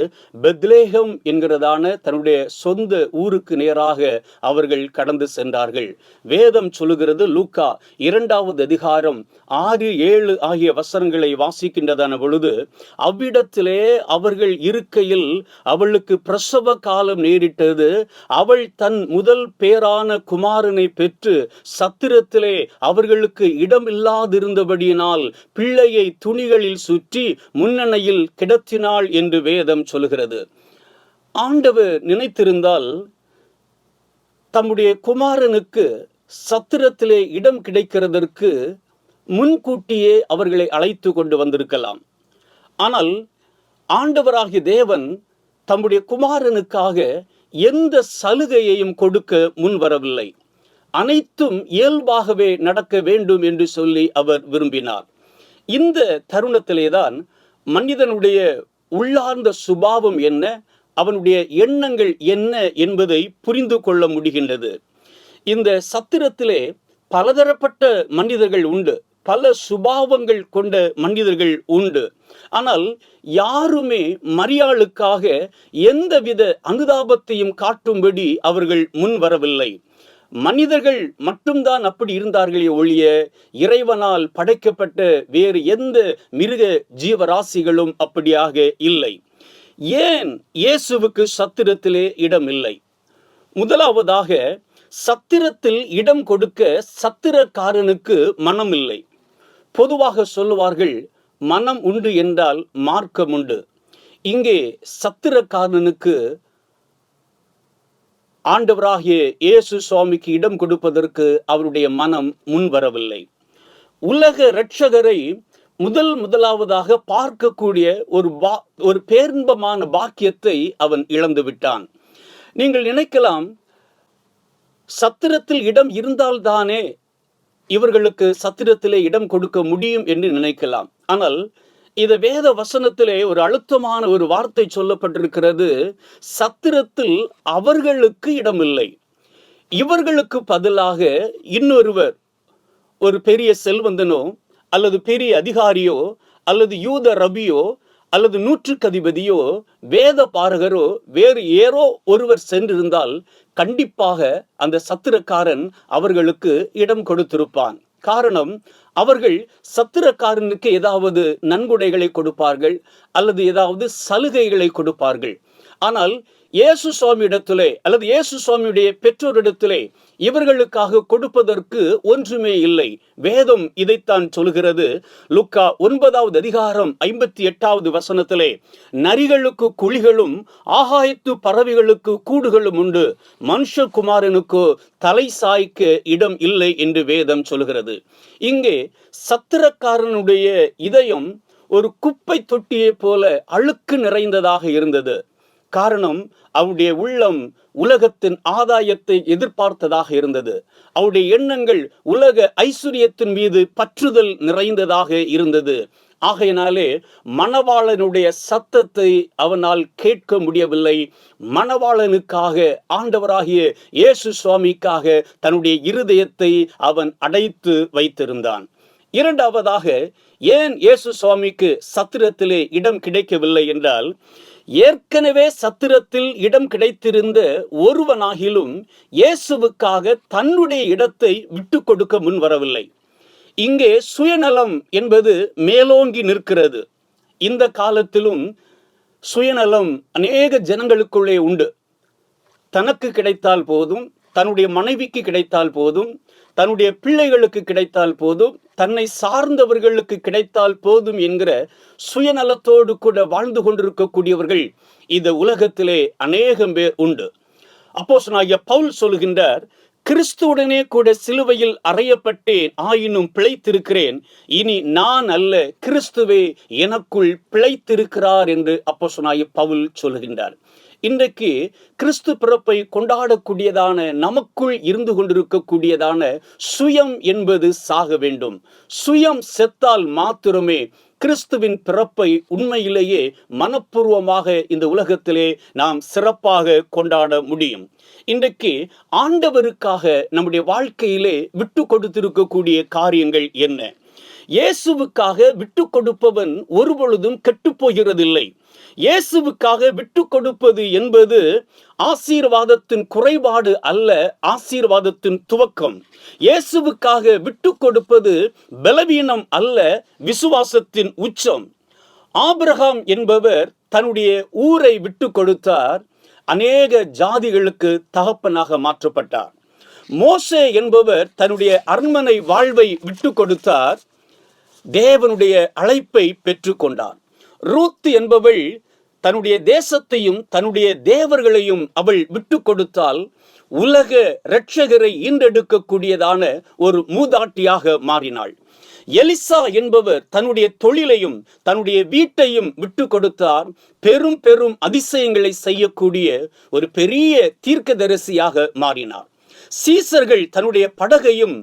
பெத்லேகம் என்கிறதான தன்னுடைய சொந்த ஊருக்கு நேராக அவர்கள் கடந்து சென்றார்கள். வேதம் சொல்லுகிறது, லூக்கா 2வது அதிகாரம் 6, 7 ஆகிய வசனங்களை வாசிக்கின்றதான பொழுது, அவ்விடத்திலே அவர்கள் இருக்கையில் அவளுக்கு பிரசவ காலம் நேரிட்டது. அவள் தன் முதல் பேரான குமாரனை பெற்று சத்திரத்திலே அவர்களுக்கு இடமில்லாதிருந்தபடியினால் பிள்ளையை துணிகளில் சுற்றி முன்னணையில் கிடத்தினாள் என்று வேதம் சொல்கிறது. ஆண்டவர் நினைத்திருந்தால் தம்முடைய குமாரனுக்கு சத்திரத்திலே இடம் கிடைக்கிறதற்கு முன்கூட்டியே அவர்களை அழைத்து கொண்டு வந்திருக்கலாம். ஆனால் ஆண்டவராகிய தேவன் தம்முடைய குமாரனுக்காக எந்த சலுகையையும் கொடுக்க முன்வரவில்லை. அனைத்தும் இயல்பாகவே நடக்க வேண்டும் என்று சொல்லி அவர் விரும்பினார். இந்த தருணத்திலேதான் மனிதனுடைய உள்ளார்ந்த சுபாவம் என்ன, அவனுடைய எண்ணங்கள் என்ன என்பதை புரிந்து கொள்ள முடிகின்றது. இந்த சத்திரத்திலே பலதரப்பட்ட மனிதர்கள் உண்டு, பல சுபாவங்கள் கொண்ட மனிதர்கள் உண்டு. ஆனால் யாருமே மரியாளுக்காக எந்தவித அனுதாபத்தையும் காட்டும்படி அவர்கள் முன் வரவில்லை. மனிதர்கள் மட்டும்தான் அப்படி இருந்தார்களே ஒழிய இறைவனால் படைக்கப்பட்ட வேறு எந்த மிருக ஜீவராசிகளும் அப்படியாக இல்லை. ஏன் இயேசுவுக்கு சத்திரத்திலே இடம் இல்லை? முதலாவதாக, சத்திரத்தில் இடம் கொடுக்க சத்திரக்காரனுக்கு மனம் இல்லை. பொதுவாக சொல்லுவார்கள், மனம் உண்டு என்றால் மார்க்கம் உண்டு. இங்கே சத்திரக்காரனுக்கு ஆண்டவராகிய இயேசு சுவாமிக்கு இடம் கொடுப்பதற்கு அவருடைய மனம் முன்வரவில்லை. உலக இரட்சகரை முதலாவதாக பார்க்கக்கூடிய ஒரு பேரின்பமான பாக்கியத்தை அவன் இழந்து விட்டான். நீங்கள் நினைக்கலாம், சத்திரத்தில் இடம் இருந்தால்தானே இவர்களுக்கு சத்திரத்திலே இடம் கொடுக்க முடியும் என்று நினைக்கலாம். ஆனால் இந்த வேத வசனத்திலே ஒரு அழுத்தமான ஒரு வார்த்தை சொல்லப்பட்டிருக்கிறது. சத்திரத்தில் அவர்களுக்கு இடமில்லை. இவர்களுக்கு பதிலாக இன்னொருவர், ஒரு பெரிய செல்வந்தனோ அல்லது பெரிய அதிகாரியோ அல்லது யூத ரபியோ அல்லது நூற்றுக்கதிபதியோ வேத பாரகரோ வேறு ஏறோ ஒருவர் சென்றிருந்தால் கண்டிப்பாக அந்த சத்திரக்காரன் அவர்களுக்கு இடம் கொடுத்திருப்பான். காரணம், அவர்கள் சத்திரக்காரனுக்கு ஏதாவது நன்கொடைகளை கொடுப்பார்கள் அல்லது ஏதாவது சலுகைகளை கொடுப்பார்கள். ஆனால் இயேசு சுவாமி இடத்திலே அல்லது இயேசு சுவாமியுடைய பெற்றோரிடத்திலே இவர்களுக்காக கொடுப்பதற்கு ஒன்றுமே இல்லை. வேதம் இதைத்தான் சொல்கிறது. லூக்கா 9வது அதிகாரம் 58வது வசனத்திலே, நரிகளுக்கு குழிகளும் ஆகாயத்து பறவைகளுக்கு கூடுகளும் உண்டு, மனுஷகுமாரனுக்கு தலை சாய்க்க இடம் இல்லை என்று வேதம் சொல்கிறது. இங்கே சத்திரக்காரனுடைய இதயம் ஒரு குப்பை தொட்டியை போல அழுக்கு நிறைந்ததாக இருந்தது. காரணம், அவருடைய உள்ளம் உலகத்தின் ஆதாயத்தை எதிர்பார்த்ததாக இருந்தது. அவருடைய எண்ணங்கள் உலக ஐஸ்வர்யத்தின் மீது பற்றுதல் நிறைந்ததாக இருந்தது. ஆகையினாலே மணவாளனுடைய சத்தத்தை அவனால் கேட்க முடியவில்லை. மணவாளனுக்காக, ஆண்டவராகிய இயேசு சுவாமிக்காக தன்னுடைய இருதயத்தை அவன் அடைத்து வைத்திருந்தான். இரண்டாவதாக, ஏன் இயேசு சுவாமிக்கு சத்திரத்திலே இடம் கிடைக்கவில்லை என்றால், ஏற்கனவே சத்திரத்தில் இடம் கிடைத்திருந்த ஒருவனாகிலும் இயேசுவுக்காக தன்னுடைய இடத்தை விட்டு கொடுக்க முன் வரவில்லை. இங்கே சுயநலம் என்பது மேலோங்கி நிற்கிறது. இந்த காலத்திலும் சுயநலம் அநேக ஜனங்களுக்குள்ளே உண்டு. தனக்கு கிடைத்தால் போதும், தன்னுடைய மனைவிக்கு கிடைத்தால் போதும், தன்னுடைய பிள்ளைகளுக்கு கிடைத்தால் போதும், தன்னை சார்ந்தவர்களுக்கு கிடைத்தால் போதும் என்கிற சுயநலத்தோடு கூட வாழ்ந்து கொண்டிருக்கக்கூடியவர்கள் இந்த உலகத்திலே அநேகம் பேர் உண்டு. அப்போஸ்தலனாகிய பவுல் சொல்கின்றார், கிறிஸ்துவுடனே கூட சிலுவையில் அறையப்பட்டேன், ஆயினும் பிழைத்திருக்கிறேன். இனி நான் அல்ல, கிறிஸ்துவே எனக்குள் பிழைத்திருக்கிறார் என்று அப்போஸ்தலனாகிய பவுல் சொல்கின்றார். இன்றைக்கு கிறிஸ்து பிறப்பை கொண்டாடக்கூடியதான நமக்குள் இருந்து கொண்டிருக்கக்கூடியதான சுயம் என்பது சாக வேண்டும். சுயம் செத்தால் மாத்திரமே கிறிஸ்துவின் பிறப்பை உண்மையிலேயே மனப்பூர்வமாக இந்த உலகத்திலே நாம் சிறப்பாக கொண்டாட முடியும். இன்றைக்கு ஆண்டவருக்காக நம்முடைய வாழ்க்கையிலே விட்டு கொடுத்திருக்கக்கூடிய காரியங்கள் என்ன? இயேசுவுக்காக விட்டு கொடுப்பவன் ஒருபொழுதும் கெட்டு போகிறதில்லை. இயேசுவுக்காக விட்டு கொடுப்பது என்பது ஆசீர்வாதத்தின் குறைபாடு அல்ல, ஆசீர்வாதத்தின் துவக்கம். இயேசுவுக்காக விட்டு கொடுப்பது பலவீனம் அல்ல, விசுவாசத்தின் உச்சம். ஆபிரகாம் என்பவர் தன்னுடைய ஊரை விட்டு கொடுத்தார், அநேக ஜாதிகளுக்கு தகப்பனாக மாற்றப்பட்டார். மோசே என்பவர் தன்னுடைய அரண்மனை வாழ்வை விட்டு கொடுத்தார், தேவனுடைய அழைப்பை பெற்றுக்கொண்டார். ரூத் என்பவள் தன்னுடைய தேசத்தையும் தன்னுடைய தேவர்களையும் அவள் விட்டு கொடுத்தால் உலக இரட்சகரை ஈன்றெடுக்கக்கூடியதான ஒரு மூதாட்டியாக மாறினாள். எலிசா என்பவர் தன்னுடைய தொழிலையும் தன்னுடைய வீட்டையும் விட்டு கொடுத்தார். பெரும் பெரும் அதிசயங்களை செய்யக்கூடிய ஒரு பெரிய தீர்க்கதரிசியாக மாறினார். சீசர்கள் தன்னுடைய படகையும்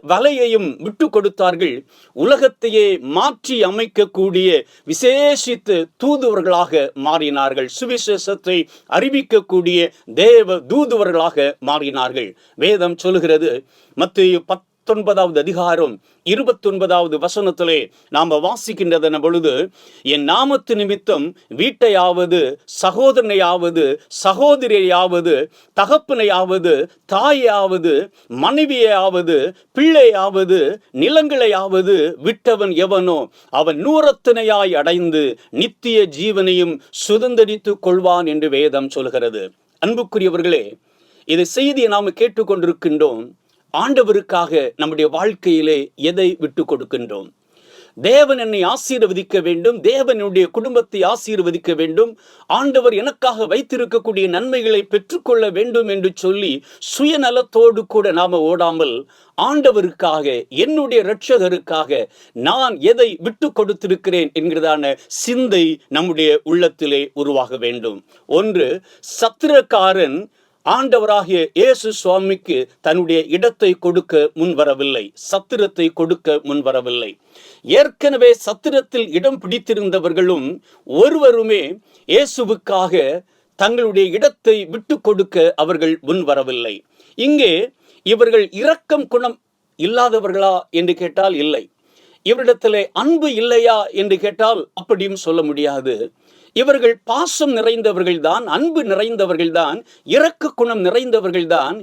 வலையையும் விட்டு கொடுத்தார்கள். உலகத்தையே மாற்றி அமைக்கக்கூடிய விசேஷித்து தூதுவர்களாக மாறினார்கள். சுவிசேஷத்தை அறிவிக்கக்கூடிய தேவ தூதுவர்களாக மாறினார்கள். வேதம் சொல்லுகிறது, மத்தேயு 19வது அதிகாரம் 29வது வசனத்திலே நாம வாசிக்கின்றதன பொழுது, என் நாமத்து நிமித்தம் வீட்டையாவது சகோதரனையாவது சகோதரியையாவது தகப்பனையாவது தாயாவது மனைவியாவது பிள்ளையாவது நிலங்களையாவது விட்டவன் எவனோ அவன் 100 அடைந்து நித்திய ஜீவனையும் சுதந்தரித்துக் கொள்வான் என்று வேதம் சொல்கிறது. அன்புக்குரியவர்களே, இது செய்தியை நாம் கேட்டுக்கொண்டிருக்கின்றோம். ஆண்டவருக்காக நம்முடைய வாழ்க்கையிலே எதை விட்டு கொடுக்கின்றோம்? தேவன் என்னை ஆசீர்வதிக்க வேண்டும், தேவனுடைய குடும்பத்தை ஆசீர்வதிக்க வேண்டும், ஆண்டவர் எனக்காக வைத்திருக்கக்கூடிய நன்மைகளை பெற்றுக்கொள்ள வேண்டும் என்று சொல்லி சுயநலத்தோடு கூட நாம ஓடாமல், ஆண்டவருக்காக, என்னுடைய இரட்சகருக்காக நான் எதை விட்டு கொடுத்திருக்கிறேன் என்கிறதான சிந்தை நம்முடைய உள்ளத்திலே உருவாக வேண்டும். ஒன்று, சத்திரக்காரன் ஆண்டவராகிய இயேசு சுவாமிக்கு தன்னுடைய இடத்தை கொடுக்க முன்வரவில்லை, சத்திரத்தை கொடுக்க முன்வரவில்லை. ஏற்கனவே சத்திரத்தில் இடம் பிடித்திருந்தவர்களும் ஒருவருமே இயேசுவுக்காக தங்களுடைய இடத்தை விட்டு கொடுக்க அவர்கள் முன்வரவில்லை. இங்கே இவர்கள் இரக்கம் குணம் இல்லாதவர்களா என்று கேட்டால் இல்லை. இவரிடத்திலே அன்பு இல்லையா என்று கேட்டால் அப்படியும் சொல்ல முடியாது. இவர்கள் பாசம் நிறைந்தவர்கள்தான், அன்பு நிறைந்தவர்கள்தான், இரக்க குணம் நிறைந்தவர்கள்தான்.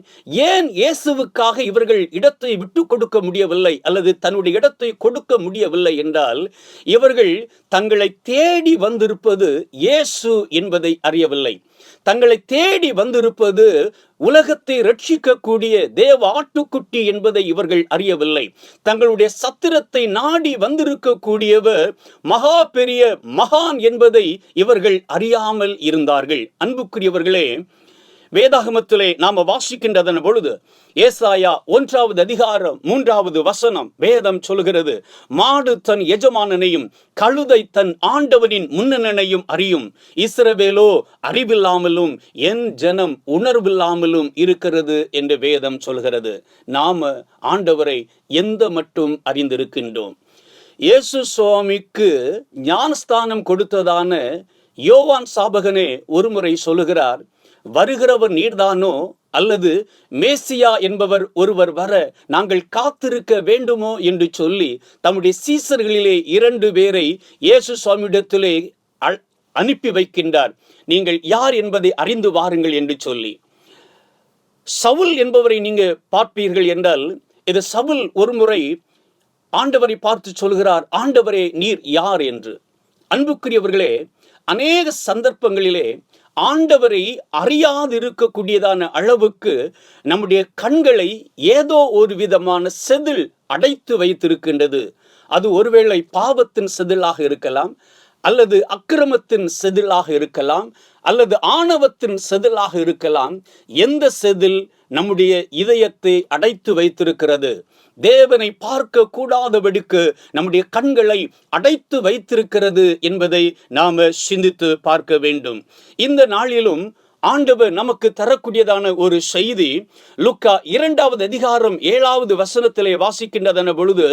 ஏன் இயேசுவுக்காக இவர்கள் இடத்தை விட்டு கொடுக்க முடியவில்லை அல்லது தன்னுடைய இடத்தை கொடுக்க முடியவில்லை என்றால், இவர்கள் தங்களை தேடி வந்திருப்பது இயேசு என்பதை அறியவில்லை. தங்களை தேடி வந்திருப்பது உலகத்தை ரட்சிக்கக்கூடிய தேவ ஆட்டுக்குட்டி என்பதை இவர்கள் அறியவில்லை. தங்களுடைய சத்திரத்தை நாடி வந்திருக்கக்கூடியவர் மகா பெரிய மகான் என்பதை இவர்கள் அறியாமல் இருந்தார்கள். அன்புக்குரியவர்களே, வேதாகமத்திலே நாம வாசிக்கின்றதன் பொழுது ஏசாயா 1வது அதிகாரம் 3வது வசனம் வேதம் சொல்கிறது, மாடு தன் எஜமானனையும் கழுதை தன் ஆண்டவனின் முன்னனையும் அறியும், இஸ்ரவேலோ அறிவில்லாமலும் என் ஜனம் உணர்வில்லாமலும் இருக்கிறது என்று வேதம் சொல்கிறது. நாம ஆண்டவரை எந்த மட்டும் அறிந்திருக்கின்றோம்? இயேசு சுவாமிக்கு ஞானஸ்தானம் கொடுத்ததான யோவான் சாபகனே ஒருமுறை சொல்லுகிறார், வருகிறவர் நீர்தானோ அல்லது மேசியா என்பவர் ஒருவர் வர நாங்கள் காத்திருக்க வேண்டுமோ என்று சொல்லி தம்முடைய சீசர்களிலே 2 பேரை இயேசு சுவாமியிடத்திலே அனுப்பி வைக்கின்றார். நீங்கள் யார் என்பதை அறிந்து வாருங்கள் என்று சொல்லி. சவுல் என்பவரை நீங்க பார்ப்பீர்கள் என்றால், இது சவுல் ஒருமுறை ஆண்டவரை பார்த்து சொல்கிறார், ஆண்டவரே நீர் யார் என்று. அன்புக்குரியவர்களே, அநேக சந்தர்ப்பங்களிலே ஆண்டவரை அறியாதிருக்கக்கூடியதான அளவுக்கு நம்முடைய கண்களை ஏதோ ஒரு விதமான செதில் அடைத்து வைத்திருக்கின்றது. அது ஒருவேளை பாவத்தின் செதிலாக இருக்கலாம், அல்லது அக்கிரமத்தின் செதிலாக இருக்கலாம், அல்லது ஆணவத்தின் செதிலாக இருக்கலாம். எந்த செதில் நம்முடைய இதயத்தை அடைத்து வைத்திருக்கிறது? தேவனை பார்க்க கூடாதபடிக்கு நம்முடைய கண்களை அடைத்து வைத்திருக்கிறது என்பதை நாம சிந்தித்து பார்க்க வேண்டும். இந்த நாளிலும் ஆண்டவர் நமக்கு தரக்கூடியதான ஒரு செய்தி லூக்கா 2வது அதிகாரம் 7வது வசனத்திலே வாசிக்கின்றதன பொழுது,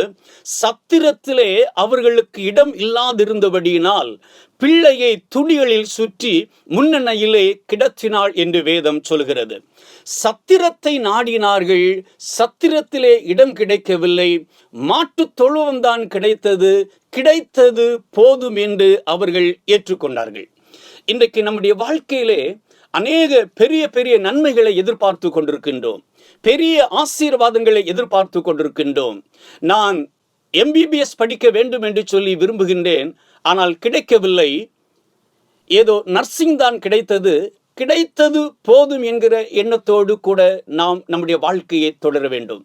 சத்திரத்திலே அவர்களுக்கு இடம் இல்லாதிருந்தபடியினால் பிள்ளையை துணிகளில் சுற்றி முன்னணையிலே கிடத்தினாள் என்று வேதம் சொல்கிறது. சத்திரத்தை நாடினார்கள், சத்திரத்திலே இடம் கிடைக்கவில்லை, மாட்டு தொழுவம்தான் கிடைத்தது, கிடைத்தது போதும் என்று அவர்கள் ஏற்றுக்கொண்டார்கள். இன்றைக்கு நம்முடைய வாழ்க்கையிலே அநேக பெரிய பெரிய நன்மைகளை எதிர்பார்த்து கொண்டிருக்கின்றோம், பெரிய ஆசீர்வாதங்களை எதிர்பார்த்து கொண்டிருக்கின்றோம். நான் MBBS படிக்க வேண்டும் என்று சொல்லி விரும்புகின்றேன், ஆனால் கிடைக்கவில்லை. ஏதோ நர்சிங் தான் கிடைத்தது, கிடைத்தது போதும் என்கிற எண்ணத்தோடு கூட நாம் நம்முடைய வாழ்க்கையை தொடர வேண்டும்.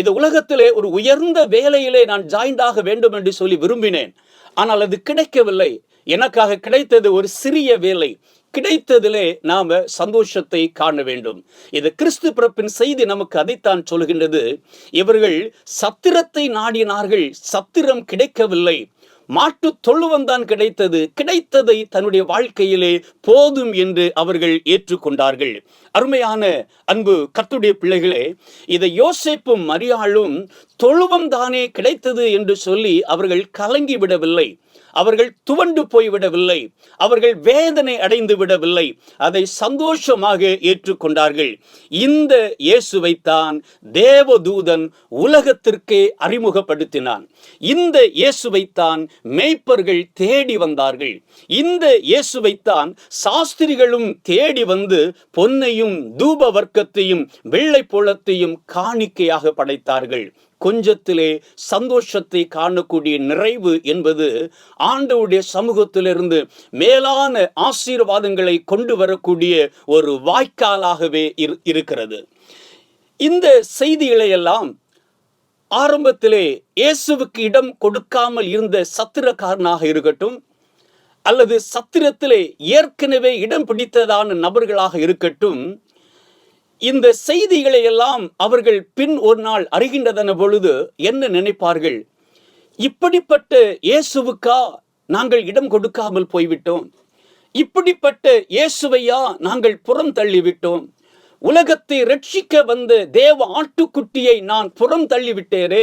இந்த உலகத்திலே ஒரு உயர்ந்த வேலையிலே நான் ஜாயின்ட் ஆக வேண்டும் என்று சொல்லி விரும்பினேன், ஆனால் அது கிடைக்கவில்லை. எனக்காக கிடைத்தது ஒரு சிறிய வேலை. கிடைத்ததிலே நாம சந்தோஷத்தை காண வேண்டும். இது கிறிஸ்து பிறப்பின் செய்தி நமக்கு அதைத்தான் சொல்கின்றது. இவர்கள் சத்திரத்தை நாடினார்கள், சத்திரம் கிடைக்கவில்லை. மாட்டு தொழுவந்தான் கிடைத்தது. கிடைத்ததை தன்னுடைய வாழ்க்கையிலே போதும் என்று அவர்கள் ஏற்றுக்கொண்டார்கள். அருமையான அன்பு கர்த்தருடைய பிள்ளைகளே, இதை யோசேப்பும் மரியாளும் தொழுவம் தானே கிடைத்தது என்று சொல்லி அவர்கள் கலங்கி விடவில்லை. அவர்கள் துவண்டு போய்விடவில்லை. அவர்கள் வேதனை அடைந்து விடவில்லை. அதை சந்தோஷமாக ஏற்றுக்கொண்டார்கள். இந்த இயேசுவைத்தான் தேவதூதன் உலகத்திற்கே அறிமுகப்படுத்தினான். இந்த இயேசுவைத்தான் மேய்ப்பர்கள் தேடி வந்தார்கள். இந்த இயேசுவைத்தான் சாஸ்திரிகளும் தேடி வந்து பொன்னையும் தூப வர்க்கத்தையும் வெள்ளை போளத்தையும் காணிக்கையாக படைத்தார்கள். கொஞ்சத்திலே சந்தோஷத்தை காணக்கூடிய நிறைவு என்பது ஆண்டவருடைய சமூகத்திலிருந்து மேலான ஆசீர்வாதங்களை கொண்டு வரக்கூடிய ஒரு வாய்க்காலாகவே இருக்கிறது. இந்த செய்திகளை எல்லாம் ஆரம்பத்திலே இயேசுவுக்கு இடம் கொடுக்காமல் இருந்த சத்திரக்காரனாக இருக்கட்டும், அல்லது சத்திரத்திலே ஏற்கனவே இடம் பிடித்ததான நபர்களாக இருக்கட்டும், இந்த செய்திகளை எல்லாம் அவர்கள் பின் ஒரு நாள் அறிகின்றதன பொழுது என்ன நினைப்பார்கள்? இப்படிப்பட்ட இயேசுவுக்கா நாங்கள் இடம் கொடுக்காமல் போய்விட்டோம்? இப்படிப்பட்ட இயேசுவையா நாங்கள் புறம் தள்ளிவிட்டோம்? உலகத்தை ரட்சிக்க வந்த தேவ ஆட்டுக்குட்டியை நான் புறம் தள்ளிவிட்டேனே.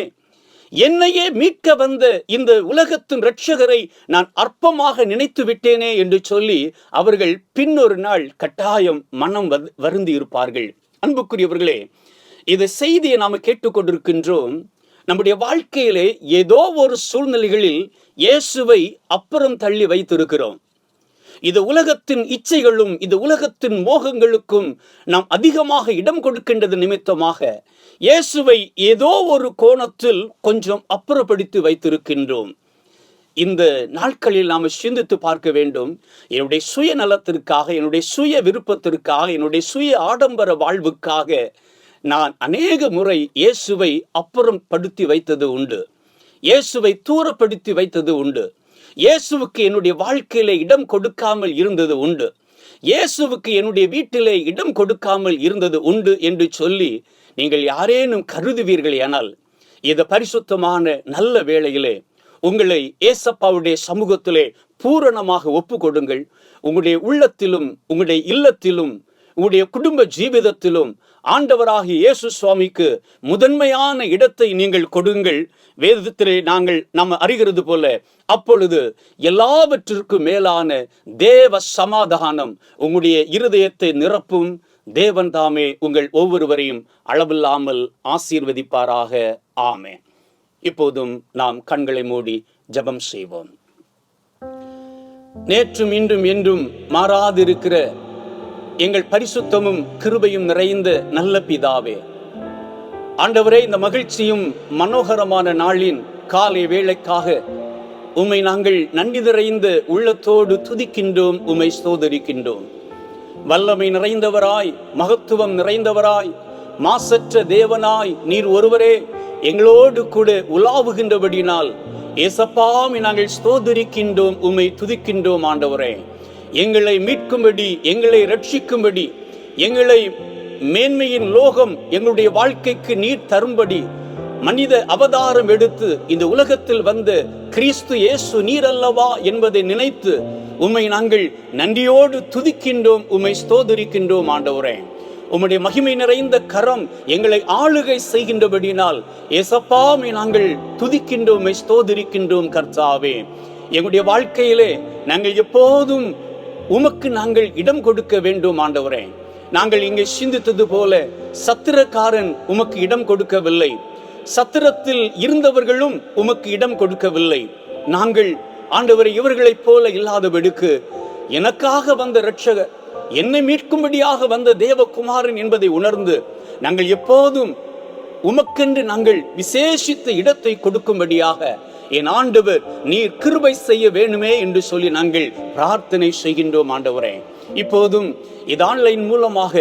என்னையே மீட்க வந்த இந்த உலகத்தின் இரட்சகரை நான் அற்பமாக நினைத்து விட்டேனே என்று சொல்லி அவர்கள் பின்னொரு நாள் கட்டாயம் மனம் வருந்தி இருப்பார்கள். அன்புக்குரியவர்களே, இந்த செய்தியை நாம கேட்டுக்கொண்டிருக்கின்றோம். நம்முடைய வாழ்க்கையிலே ஏதோ ஒரு சூழ்நிலைகளில் இயேசுவை அப்புறம் தள்ளி வைத்திருக்கிறோம். இது உலகத்தின் இச்சைகளும் இது உலகத்தின் மோகங்களுக்கும் நாம் அதிகமாக இடம் கொடுக்கின்றது நிமித்தமாக இயேசுவை ஏதோ ஒரு கோணத்தில் கொஞ்சம் அப்புறப்படுத்தி வைத்திருக்கின்றோம். இந்த நாட்களில் நாம் சிந்தித்து பார்க்க வேண்டும். என்னுடைய சுயநலத்திற்காக, என்னுடைய சுய விருப்பத்திற்காக, என்னுடைய சுய ஆடம்பர வாழ்வுக்காக நான் அநேக முறை இயேசுவை அப்புறப்படுத்தி வைத்தது உண்டு. இயேசுவை தூரப்படுத்தி வைத்தது உண்டு. இயேசுவுக்கு என்னுடைய வாழ்க்கையில இடம் கொடுக்காமல் இருந்தது உண்டு. இயேசுவுக்கு என்னுடைய வீட்டிலே இடம் கொடுக்காமல் இருந்தது உண்டு என்று சொல்லி நீங்கள் யாரேனும் கருதுவீர்கள் ஆனால் இந்த பரிசுத்தமான நல்ல வேளையிலே உங்களை ஏசப்பாவுடைய சமூகத்திலே பூரணமாக ஒப்பு கொடுங்கள். உங்களுடைய உள்ளத்திலும் உங்களுடைய இல்லத்திலும் உங்களுடைய குடும்ப ஜீவிதத்திலும் ஆண்டவராகிய இயேசு சுவாமிக்கு முதன்மையான இடத்தை நீங்கள் கொடுங்கள். வேதத்திலே நாம் அறிகிறது போல அப்பொழுது எல்லாவற்றிற்கும் மேலான தேவ சமாதானம் உங்களுடைய இருதயத்தை நிரப்பும். தேவன் தாமே உங்கள் ஒவ்வொருவரையும் அளவில்லாமல் ஆசீர்வதிப்பாராக. ஆமென். இப்போதும் நாம் கண்களை மூடி ஜெபம் செய்வோம். நேற்றும் இன்றும் என்றும் மாறாதிருக்கிற எங்கள் பரிசுத்தமும் கிருபையும் நிறைந்த நல்ல பிதாவே, ஆண்டவரே, இந்த மகிழ்ச்சியும் மனோகரமான நாளின் காலை வேளைக்காக உம்மை நாங்கள் நன்றி நிறைந்த உள்ளத்தோடு துதிக்கின்றோம், உம்மை ஸ்தோத்தரிக்கின்றோம். வல்லமை நிறைந்தவராய், மகத்துவம் நிறைந்தவராய், மாசற்ற தேவனாய் நீர் ஒருவரே எங்களோடு கூட உலாவுகின்றபடினால் ஏசப்பாமை நாங்கள் ஸ்தோத்தரிக்கின்றோம், உம்மை துதிக்கின்றோம். ஆண்டவரே, எங்களை மீட்கும்படி, எங்களை ரட்சிக்கும்படி, எங்களை மேன்மையின் லோகம் எங்களுடைய வாழ்க்கைக்கு நீர் தரும்படி மனித அவதாரம் எடுத்து இந்த உலகத்தில் வந்த கிறிஸ்து இயேசு நீர் அல்லவா என்பதை நினைத்து உம்மை நாங்கள் நன்றியோடு துதிக்கின்றோம், உம்மை ஸ்தோத்தரிக்கின்றோம். ஆண்டவரே, உம்முடைய மகிமை நிறைந்த கரம் எங்களை ஆளுகை செய்கின்றபடினால் ஏசப்பாமை நாங்கள் துதிக்கின்றோம், உம்மை ஸ்தோத்தரிக்கின்றோம். கர்த்தாவே, எங்களுடைய வாழ்க்கையிலே நாங்கள் எப்போதும் உமக்கு நாங்கள் இடம் கொடுக்க வேண்டும். ஆண்டவரே, நாங்கள் இங்கே சிந்தித்தது போல சத்திரக்காரன் உமக்கு இடம் கொடுக்கவில்லை, சத்திரத்தில் இருந்தவர்களும் உமக்கு இடம் கொடுக்கவில்லை. நாங்கள் ஆண்டவரை இவர்களைப் போல இல்லாதபடிக்கு எனக்காக வந்த இரட்சகர், என்னை மீட்கும்படியாக வந்த தேவகுமாரன் என்பதை உணர்ந்து நாங்கள் எப்போதும் உமக்கென்று நாங்கள் விசேஷித்த இடத்தை கொடுக்கும்படியாக என் ஆண்டவர் நீர் கிருபை செய்ய வேணுமே என்று சொல்லி நாங்கள் பிரார்த்தனை செய்கின்றோம். ஆண்டவரே, இப்போதும் இது ஆன்லைன் மூலமாக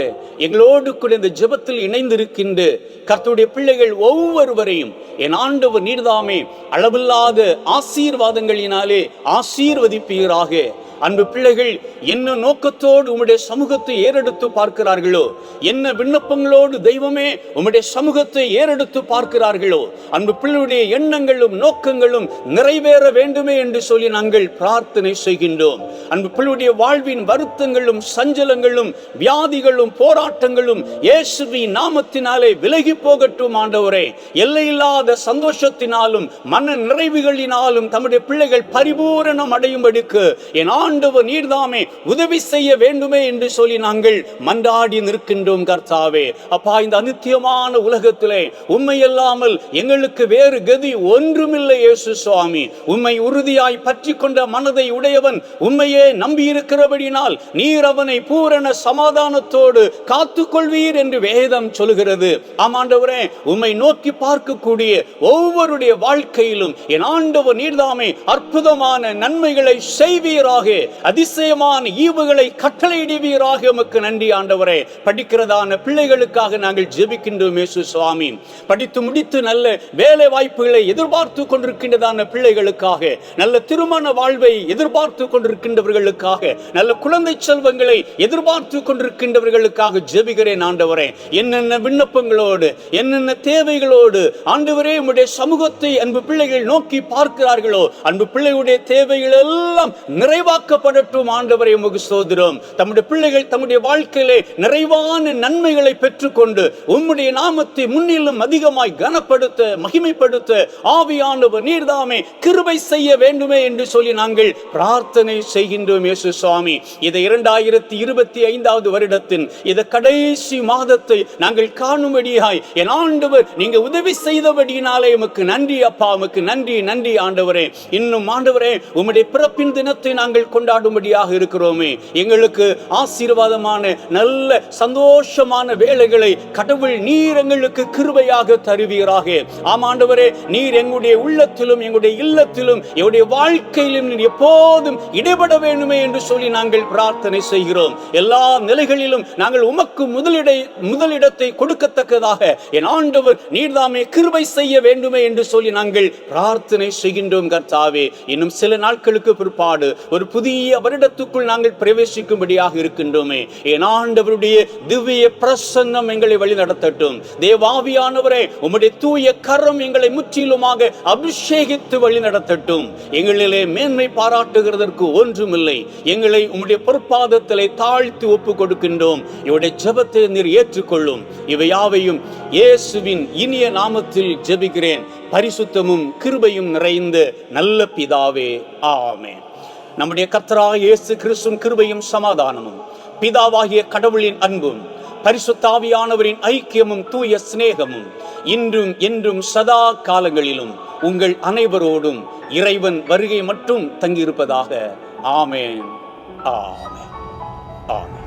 எங்களோடு கூட இந்த ஜெபத்தில் இணைந்திருக்கின்ற கர்த்தருடைய பிள்ளைகள் ஒவ்வொருவரையும் என் ஆண்டவர் நீர்தாமே அளவில்லாத ஆசீர்வாதங்களினாலே ஆசீர்வதிப்பீராக. அன்பு பிள்ளைகள் என்ன நோக்கத்தோடு உம்முடைய சமூகத்தை ஏறெடுத்து பார்க்கிறார்களோ, என்ன விண்ணப்பங்களோடு தெய்வமே உம்முடைய சமூகத்தை ஏறெடுத்து பார்க்கிறார்களோ, அன்பு பிள்ளையுடைய எண்ணங்களும் நோக்கங்களும் நிறைவேற வேண்டுமே என்று சொல்லி நாங்கள் பிரார்த்தனை செய்கின்றோம். அன்பு பிள்ளையுடைய வாழ்வின் வருத்தங்களும் சஞ்சலங்களும் வியாதிகளும் போராட்டங்களும் இயேசுவின் நாமத்தினாலே விலகி போகட்டும் ஆண்டவரே. எல்லையில்லாத சந்தோஷத்தினாலும் மன நிறைவுகளினாலும் தம்முடைய பிள்ளைகள் பரிபூரணம் அடையும்படிக்கு என் ஆண்டவர் நீர்தாமே உதவி செய்ய வேண்டுமே என்று சொல்லி நாங்கள் மன்றாடி நிற்கின்றோம் கர்த்தாவே. அப்பா, இந்த அநித்தியமான உலகத்திலே உம்மை அல்லாமல் எங்களுக்கு வேறு கதி ஒன்றுமில்லை இயேசு சுவாமி. உம்மை உறுதியாய் பற்றி கொண்ட மனதை உடையவன் உம்மையே நம்பி இருக்கிறபடினால் நீர் அவனை பூரண சமாதானத்தோடு காத்துக்கொள்வீர் என்று வேதம் சொல்கிறது. ஆமாண்டவரே, உம்மை நோக்கி பார்க்கக்கூடிய ஒவ்வொருடைய வாழ்க்கையிலும் என் ஆண்டவர் நீர்தாமே அற்புதமான நன்மைகளை செய்வீராக, அதிசயமான ஈவுகளை கட்டளையிடுவீராக. உமக்கு நன்றி ஆண்டவரே. படிக்கிறதான பிள்ளைகளுக்காக நாங்கள் ஜெபிக்கின்றோம் இயேசு சுவாமி. படித்து முடித்து நல்ல வேலை வாய்ப்புகளை எதிர்பார்த்து கொண்டிருக்கின்றதான பிள்ளைகளுக்காக, நல்ல திருமண வாழ்வை எதிர்பார்த்து கொண்டிருக்கின்றவர்களுக்காக, நல்ல குழந்தை செல்வங்களை எதிர்பார்த்து கொண்டிருக்கின்றவர்களுக்காக ஜெபிக்கிறேன் ஆண்டவரே. என்னென்ன விண்ணப்பங்களோடு என்னென்ன தேவைகளோடு ஆண்டவரே உம்முடைய சமூகத்தை அன்பு பிள்ளைகள் நோக்கி பார்க்கிறார்களோ, அன்பு பிள்ளைகளுடைய தேவைகள் எல்லாம் நிறைவாக்கப்படட்டும் ஆண்டவரே. உமக்கு ஸ்தோத்திரம். தம்முடைய பிள்ளைகள் தம்முடைய வாழ்க்கையிலே நிறைவான நன்மைகளை பெற்றுக்கொண்டு உம்முடைய நாமத்தை முன்னிலும் அதிகமாய் கனப்படுத்த மகிமைப்படுத்த ஆவியானவர் நீர்தாமே கிருபை செய்ய வேண்டுமே என்று சொல்லி நாங்கள் பிரார்த்தனை செய்கின்றோம் இயேசு சுவாமி. இதை 2025 வருடத்தின் இந்த கடைசி மாதத்தை நாங்கள் காணும்படியாய் என் ஆண்டவர் நீங்க உதவி செய்தபடியினாலே உமக்கு நன்றி அப்பா. உமக்கு நன்றி நன்றி ஆண்டவரே. இன்னும் ஆண்டவரே உம்முடைய பிறப்பின் தினத்தை நாங்கள் கொண்டாடும்படியாக இருக்கிறோமே. எங்களுக்கு ஆசீர்வாதமான நல்ல சந்தோஷமான வேளைகளை கடவுள் நீர் எங்களுக்கு கிருபையாக தருவீராக. ஆமாண்டவரே, நீர் எங்களுடைய உள்ளத்திலும் எங்களுடைய இல்லத்திலும் எங்களுடைய வாழ்க்கையிலும் நீர் எப்போதும் இடைபட வேண்டுமே என்று சொல்லி நாங்கள் பிரார்த்தனை செய்கிறோம். எல்லா நிலைகளிலும் நாங்கள் உமக்கு முதலிடத்தை கொடுக்கத்தக்கதாக என் ஆண்டவர் நீர்தாமே கிருபை செய்ய வேண்டுமே என்று சொல்லி நாங்கள் பிரார்த்தனை செய்கின்றோம் கர்த்தாவே. இன்னும் சில நாட்களுக்கு பிற்பாடு ஒரு புதிய வருடத்துக்குள் நாங்கள் பிரவேசிக்கும்படியாக இருக்கின்றோமே. என் ஆண்டவருடைய திவ்ய பிரசன்னம் எங்களை வழி நடத்தட்டும். தேவாவியானவரே, உம்முடைய தூய கரம் எங்களை முற்றிலுமாக அபிஷேகித்து வழி நடத்தட்டும். எங்களிலே மேன்மை பாராட்டுகிறதற்கு ஒன்றுமில்லை. எங்களை உம்முடைய பொற்பாதத்திலே தாழ்த்தி ஒப்பு கொடுக்கின்றோம். இவருடைய ஜெபத்தை நீர் ஏற்றுக்கொள்ளும். இவை யாவையும் இயேசுவின் இனிய நாமத்தில் ஜெபிக்கிறேன். பரிசுத்தமும் கிருபையும் நிறைந்த நல்ல பிதாவே, ஆமென். நம்முடைய கர்த்தராகிய இயேசு கிறிஸ்துவின் கிருபையும் சமாதானமும் பிதாவாகிய கடவுளின் அன்பும் பரிசுத்த ஆவியானவரின் ஐக்கியமும் தூய சிநேகமும் இன்றும் என்றும் சதா காலங்களிலும் உங்கள் அனைவரோடும் இறைவன் வருகை மட்டும் தங்கியிருப்பதாக. ஆமென், ஆமென், ஆமென்.